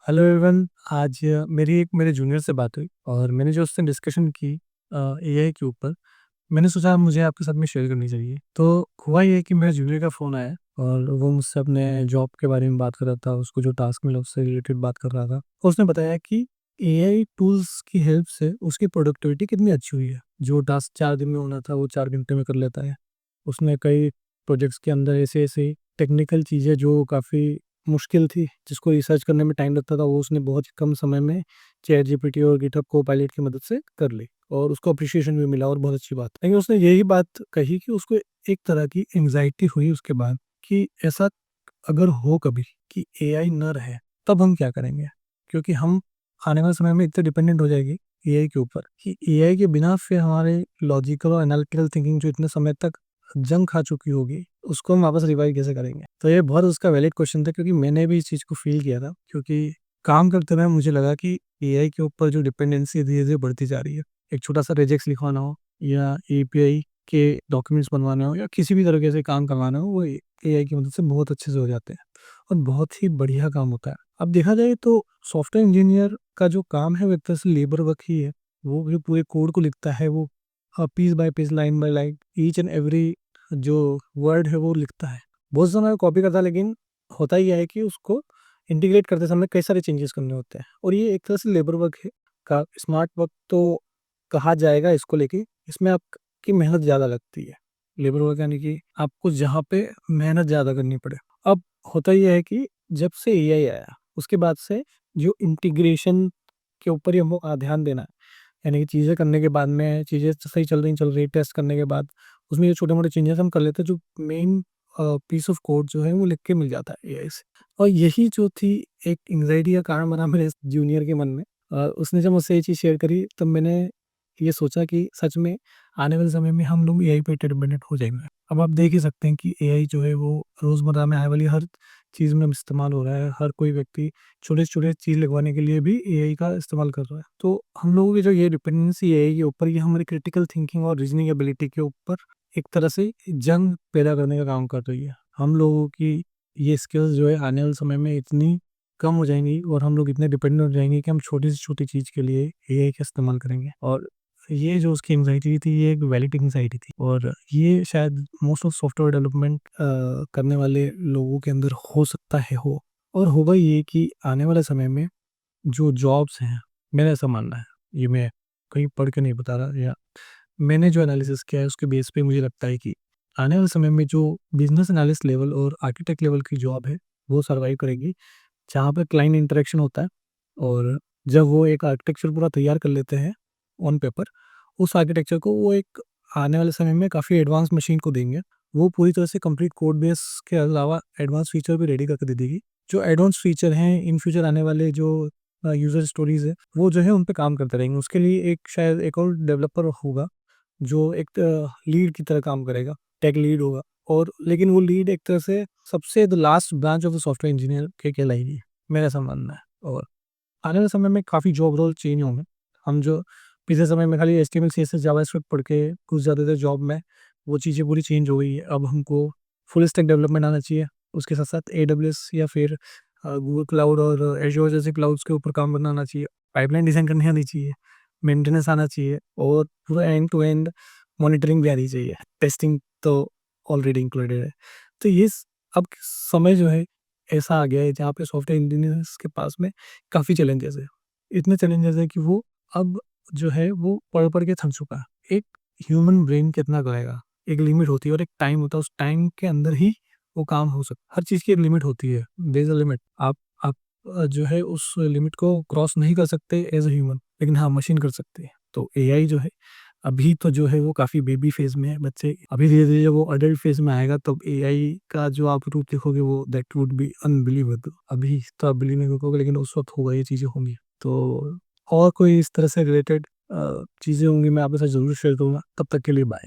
Hello everyone. आज मेरे junior से बात हुई और मैंने जो उससे डिस्कशन की एआई के ऊपर, मैंने सोचा मुझे आपके साथ में शेयर करनी चाहिए। तो हुआ ये कि मेरे जूनियर का फ़ोन आया और वो मुझसे अपने जॉब के बारे में बात कर रहा था, उसको जो टास्क मिला उससे रिलेटेड बात कर रहा था। उसने बताया कि एआई टूल्स की हेल्प से उसकी प्रोडक्टिविटी कितनी अच्छी हुई है। जो टास्क 4 दिन में होना था वो 4 घंटे में कर लेता है। उसने कई प्रोजेक्ट्स के अंदर ऐसे-ऐसे टेक्निकल चीज़ें जो काफ़ी मुश्किल थी, जिसको रिसर्च करने में टाइम लगता था, वो उसने बहुत कम समय में चैट जीपीटी और गिटहब कोपायलट की मदद से कर ली और उसको एप्रिसिएशन भी मिला और बहुत अच्छी बात। लेकिन उसने यही बात कही कि उसको एक तरह की एंग्ज़ायटी हुई उसके बाद कि ऐसा अगर हो कभी कि एआई ना रहे, तब हम क्या करेंगे? क्योंकि हम आने वाले समय में इतने डिपेंडेंट हो जाएगी एआई के ऊपर कि एआई के बिना फिर हमारे लॉजिकल और एनालिटिकल थिंकिंग जो इतने समय तक जंग खा चुकी होगी, उसको हम वापस रिवाइव कैसे करेंगे? तो ये बहुत उसका वैलिड क्वेश्चन था क्योंकि मैंने भी इस चीज़ को फ़ील किया था, क्योंकि काम करते हुए मुझे लगा कि एआई के ऊपर जो डिपेंडेंसी धीरे-धीरे बढ़ती जा रही है। एक छोटा-सा रेजेक्स लिखवाना हो या एपीआई के डॉक्यूमेंट्स बनवाने हो या किसी भी तरीके से काम करवाना हो, वो एआई की मदद से बहुत अच्छे से हो जाते हैं और बहुत ही बढ़िया काम होता है। अब देखा जाए तो सॉफ्टवेयर इंजीनियर का जो काम है वो एक तरह से लेबर वर्क ही है। वो जो पूरे कोड को लिखता है, वो piece by piece, line by line, each and every जो वर्ड है वो लिखता है। बहुत समय कॉपी करता है, लेकिन होता ये है कि उसको इंटीग्रेट करते समय कई सारे चेंजेस करने होते हैं और ये एक तरह से लेबर वर्क है। का स्मार्ट वर्क तो कहा जाएगा इसको लेके, इसमें आपकी मेहनत ज़्यादा लगती है। लेबर वर्क यानी कि आपको जहाँ पे मेहनत ज़्यादा करनी पड़े। अब होता ये है कि जब से एआई आया, उसके बाद से जो इंटीग्रेशन के ऊपर ही हमको ध्यान देना है। यानी कि चीज़ें करने के बाद में चीज़ें सही चल रही, टेस्ट करने के बाद उसमें जो छोटे-मोटे चेंजेस हम कर लेते हैं, जो मेन पीस ऑफ कोड जो है वो लिख के मिल जाता है एआई से। और यही जो थी एक एंग्ज़ायटी का कारण बना मेरे जूनियर के मन में। उसने जब मुझसे ये चीज़ शेयर करी, तब मैंने ये सोचा कि सच में आने वाले समय में हम लोग एआई पे डिपेंडेंट हो जाएँगे। अब आप देख ही सकते हैं कि एआई जो है वो रोज़मर्रा में आने वाली हर चीज़ में इस्तेमाल हो रहा है। हर कोई व्यक्ति छोटे से छोटे चीज़ लगवाने के लिए भी एआई का इस्तेमाल कर रहा है। तो हम लोगों की जो ये डिपेंडेंसी एआई के ऊपर, ये हमारी क्रिटिकल थिंकिंग और रीज़निंग एबिलिटी के ऊपर एक तरह से जंग पैदा करने का काम कर रही है। हम लोगों की ये स्किल्स जो है आने वाले समय में इतनी कम हो जाएँगी और हम लोग इतने डिपेंडेंट हो जाएँगे कि हम छोटी से छोटी चीज़ के लिए एआई का इस्तेमाल करेंगे। और ये जो उसकी एंग्ज़ायटी थी, ये एक वैलिड एंग्ज़ायटी थी और ये शायद मोस्ट ऑफ सॉफ्टवेयर डेवलपमेंट करने वाले लोगों के अंदर हो सकता है हो। और होगा ये कि आने वाले समय में जो जॉब्स हैं, मेरा ऐसा मानना है, ये मैं कहीं पढ़ के नहीं बता रहा, या मैंने जो एनालिसिस किया है उसके बेस पे मुझे लगता है कि आने वाले समय में जो बिज़नेस एनालिस्ट लेवल और आर्किटेक्ट लेवल की जॉब है, वो सर्वाइव करेगी। जहाँ पे क्लाइंट इंटरेक्शन होता है और जब वो एक आर्किटेक्चर पूरा तैयार कर लेते हैं ऑन पेपर, उस आर्किटेक्चर को वो एक आने वाले समय में काफ़ी एडवांस मशीन को देंगे। वो पूरी तरह से कंप्लीट कोड बेस के अलावा एडवांस फीचर भी रेडी करके दे देगी। जो एडवांस फीचर हैं, इन फ्यूचर आने वाले जो यूज़र स्टोरीज़ है, वो जो है उन पे काम करते रहेंगे। उसके लिए एक शायद एक और डेवलपर होगा, जो एक लीड की तरह काम करेगा, टेक लीड होगा। और लेकिन वो लीड एक तरह से सबसे the last branch of the software engineer के कहलाएगी, मेरा ऐसा मानना है। और आने वाले समय में काफ़ी जॉब रोल चेंज होंगे। हम जो पिछले समय में खाली एचटीएमएल, सीएसएस, जावास्क्रिप्ट पढ़ के घुस जाते थे जॉब में, वो चीज़ें पूरी चेंज हो गई है। अब हमको फुल स्टैक डेवलपमेंट आना चाहिए। उसके साथ-साथ एडब्ल्यूएस या फिर गूगल क्लाउड और एज़्योर जैसे क्लाउड्स के ऊपर काम करना आना चाहिए। पाइपलाइन डिज़ाइन करनी आनी चाहिए, मेंटेनेंस आना चाहिए और पूरा एंड टू एंड मॉनिटरिंग भी आनी चाहिए। टेस्टिंग तो ऑलरेडी इंक्लूडेड है। तो ये अब समय जो है ऐसा आ गया है जहाँ पे सॉफ्टवेयर इंजीनियर्स के पास में काफ़ी चैलेंजेस है। इतने चैलेंजेस है कि वो अब जो है वो पढ़-पढ़ के थक चुका है। एक ह्यूमन ब्रेन कितना करेगा? एक लिमिट होती है और एक टाइम होता है, उस टाइम के अंदर ही वो काम हो सकता है। हर चीज़ की एक लिमिट होती है, देयर इज़ अ लिमिट। आप जो है उस लिमिट को क्रॉस नहीं कर सकते एज़ अ ह्यूमन, लेकिन हाँ, मशीन कर सकती है। तो एआई जो है, अभी तो जो है वो काफ़ी बेबी फेज़ में है बच्चे। अभी धीरे-धीरे जब वो अडल्ट फेज़ में आएगा, तब एआई का जो आप रूप देखोगे वो दैट वुड बी अनबिलीवेबल। अभी तो आप बिलीव नहीं करोगे, लेकिन उस वक़्त होगा, ये चीज़ें होंगी। तो और कोई इस तरह से रिलेटेड चीज़ें होंगी, मैं आपके साथ ज़रूर शेयर करूँगा। तब तक के लिए बाय।